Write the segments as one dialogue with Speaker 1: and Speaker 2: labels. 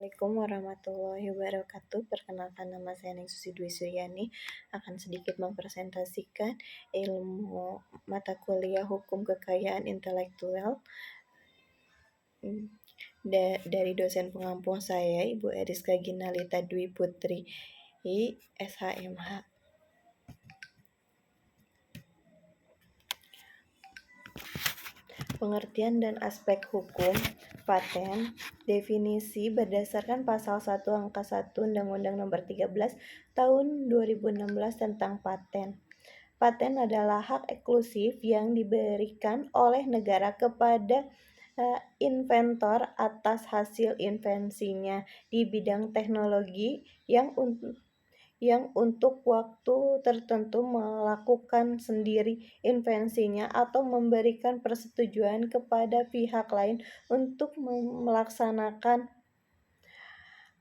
Speaker 1: Assalamualaikum warahmatullahi wabarakatuh. Perkenalkan, nama saya Ningsusi Dwi Suryani, akan sedikit mempresentasikan ilmu mata kuliah Hukum Kekayaan Intelektual dari dosen pengampu saya, Ibu Eriska Ginalita Dwi Putri, SHMH. Pengertian dan aspek hukum paten. Definisi berdasarkan pasal 1 angka 1 Undang-Undang Nomor 13 Tahun 2016 tentang paten. Paten adalah hak eksklusif yang diberikan oleh negara kepada inventor atas hasil invensinya di bidang teknologi yang untuk waktu tertentu melakukan sendiri invensinya atau memberikan persetujuan kepada pihak lain untuk melaksanakan.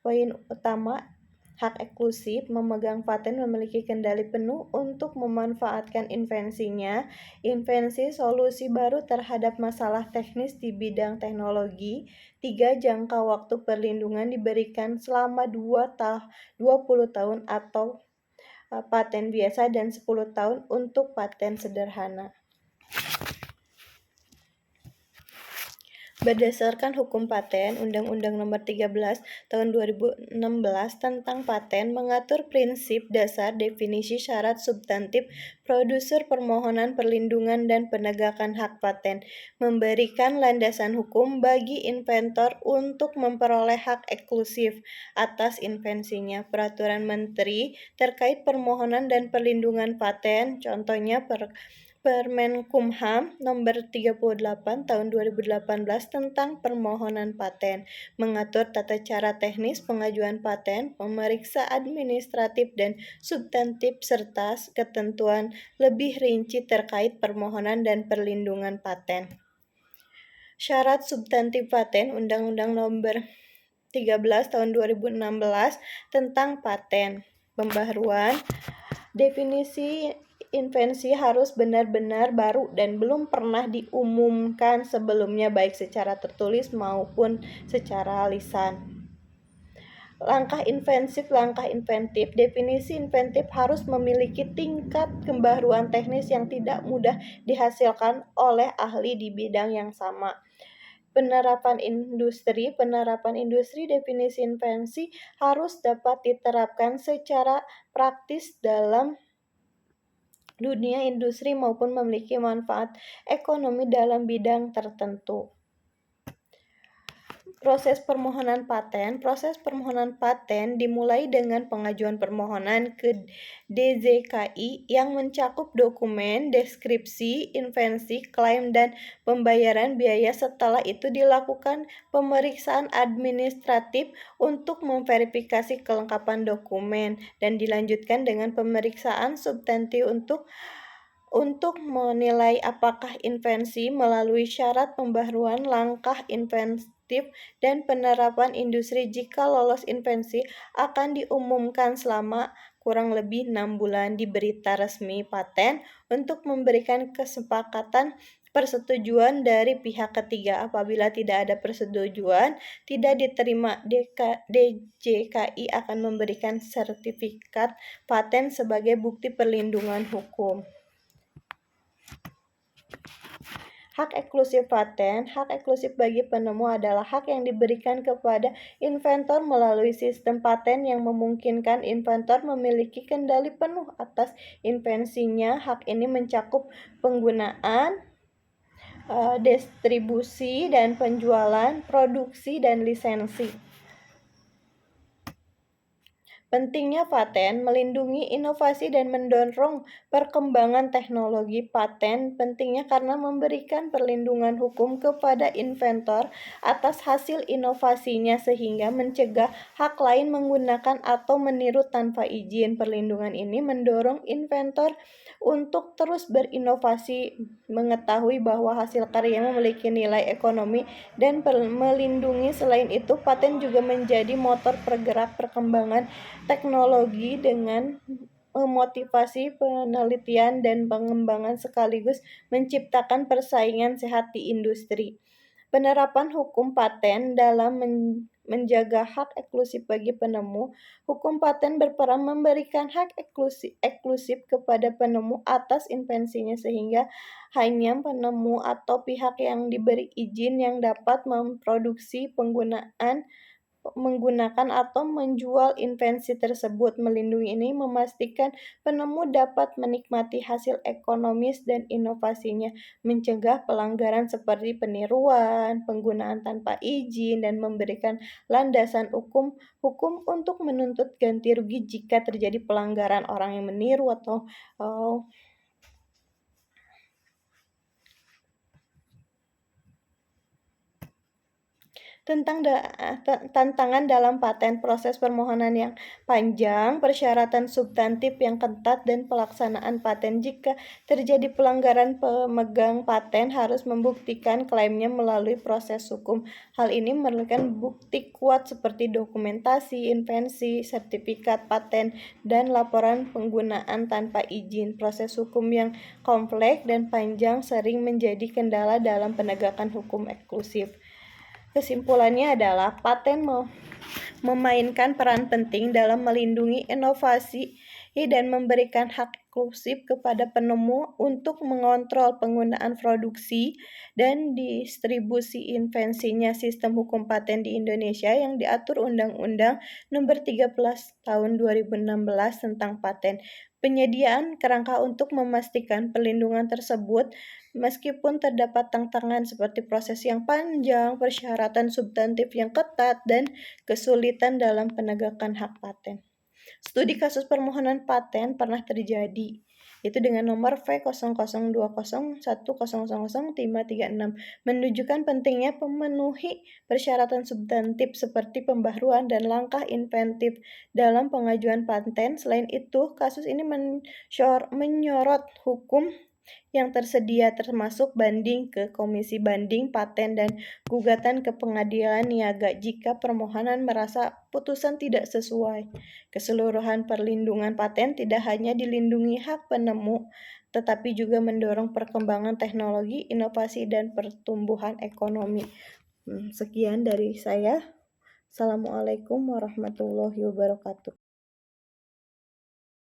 Speaker 1: Poin utama, hak eksklusif memegang paten memiliki kendali penuh untuk memanfaatkan invensinya, invensi solusi baru terhadap masalah teknis di bidang teknologi. 3. Jangka waktu perlindungan diberikan selama 20 tahun atau paten biasa dan 10 tahun untuk paten sederhana. Berdasarkan hukum paten, Undang-Undang Nomor 13 Tahun 2016 tentang paten mengatur prinsip dasar, definisi, syarat substantif, prosedur permohonan perlindungan dan penegakan hak paten, memberikan landasan hukum bagi inventor untuk memperoleh hak eksklusif atas invensinya. Peraturan Menteri terkait permohonan dan perlindungan paten, contohnya Permenkumham Nomor 38 Tahun 2018 tentang permohonan paten, mengatur tata cara teknis pengajuan paten, pemeriksa administratif dan substantif serta ketentuan lebih rinci terkait permohonan dan perlindungan paten. Syarat substantif paten, Undang-Undang Nomor 13 Tahun 2016 tentang paten. Pembaharuan definisi invensi harus benar-benar baru dan belum pernah diumumkan sebelumnya baik secara tertulis maupun secara lisan. Langkah inventif. Definisi inventif harus memiliki tingkat pembaharuan teknis yang tidak mudah dihasilkan oleh ahli di bidang yang sama. Penerapan industri. Definisi invensi harus dapat diterapkan secara praktis dalam dunia industri maupun memiliki manfaat ekonomi dalam bidang tertentu. Proses permohonan paten dimulai dengan pengajuan permohonan ke DJKI yang mencakup dokumen, deskripsi, invensi, klaim, dan pembayaran biaya. Setelah itu dilakukan pemeriksaan administratif untuk memverifikasi kelengkapan dokumen dan dilanjutkan dengan pemeriksaan substantif untuk menilai apakah invensi melalui syarat pembaharuan. Langkah inventif dan penerapan industri. Jika lolos invensi akan diumumkan selama kurang lebih 6 bulan di berita resmi paten untuk memberikan kesepakatan persetujuan dari pihak ketiga. Apabila tidak ada persetujuan, tidak diterima, DJKI akan memberikan sertifikat paten sebagai bukti perlindungan hukum. Hak eksklusif paten. Hak eksklusif bagi penemu adalah hak yang diberikan kepada inventor melalui sistem paten yang memungkinkan inventor memiliki kendali penuh atas invensinya. Hak ini mencakup penggunaan, distribusi dan penjualan, produksi, dan lisensi. Pentingnya paten melindungi inovasi dan mendorong perkembangan teknologi. Paten pentingnya karena memberikan perlindungan hukum kepada inventor atas hasil inovasinya sehingga mencegah hak lain menggunakan atau meniru tanpa izin. Perlindungan ini mendorong inventor untuk terus berinovasi, mengetahui bahwa hasil karyanya memiliki nilai ekonomi dan melindungi. Selain itu, paten juga menjadi motor pergerak perkembangan teknologi dengan memotivasi penelitian dan pengembangan sekaligus menciptakan persaingan sehat di industri. Penerapan hukum paten dalam menjaga hak eksklusif bagi penemu, hukum paten berperan memberikan hak eksklusif kepada penemu atas invensinya sehingga hanya penemu atau pihak yang diberi izin yang dapat memproduksi, menggunakan atau menjual invensi tersebut. Melindungi ini memastikan penemu dapat menikmati hasil ekonomis dan inovasinya, mencegah pelanggaran seperti peniruan, penggunaan tanpa izin, dan memberikan landasan hukum untuk menuntut ganti rugi jika terjadi pelanggaran orang yang meniru atau tantangan dalam paten, proses permohonan yang panjang, persyaratan substantif yang ketat, dan pelaksanaan paten. Jika terjadi pelanggaran, pemegang paten harus membuktikan klaimnya melalui proses hukum. Hal ini memerlukan bukti kuat seperti dokumentasi, invensi, sertifikat paten, dan laporan penggunaan tanpa izin. Proses hukum yang kompleks dan panjang sering menjadi kendala dalam penegakan hukum eksklusif. Kesimpulannya adalah paten memainkan peran penting dalam melindungi inovasi dan memberikan hak eksklusif kepada penemu untuk mengontrol penggunaan produksi dan distribusi invensinya. Sistem hukum paten di Indonesia yang diatur Undang-Undang Nomor 13 Tahun 2016 tentang paten. Penyediaan kerangka untuk memastikan perlindungan tersebut meskipun terdapat tantangan seperti proses yang panjang, persyaratan substantif yang ketat, dan kesulitan dalam penegakan hak paten. Studi kasus permohonan paten pernah terjadi, itu dengan nomor V002010000536, menunjukkan pentingnya memenuhi persyaratan substantif seperti pembaharuan dan langkah inventif dalam pengajuan paten. Selain itu, kasus ini menyorot hukum yang tersedia termasuk banding ke Komisi Banding Paten dan gugatan ke Pengadilan Niaga jika permohonan merasa putusan tidak sesuai. Keseluruhan perlindungan paten tidak hanya dilindungi hak penemu, tetapi juga mendorong perkembangan teknologi, inovasi, dan pertumbuhan ekonomi. Sekian dari saya. Assalamualaikum warahmatullahi wabarakatuh.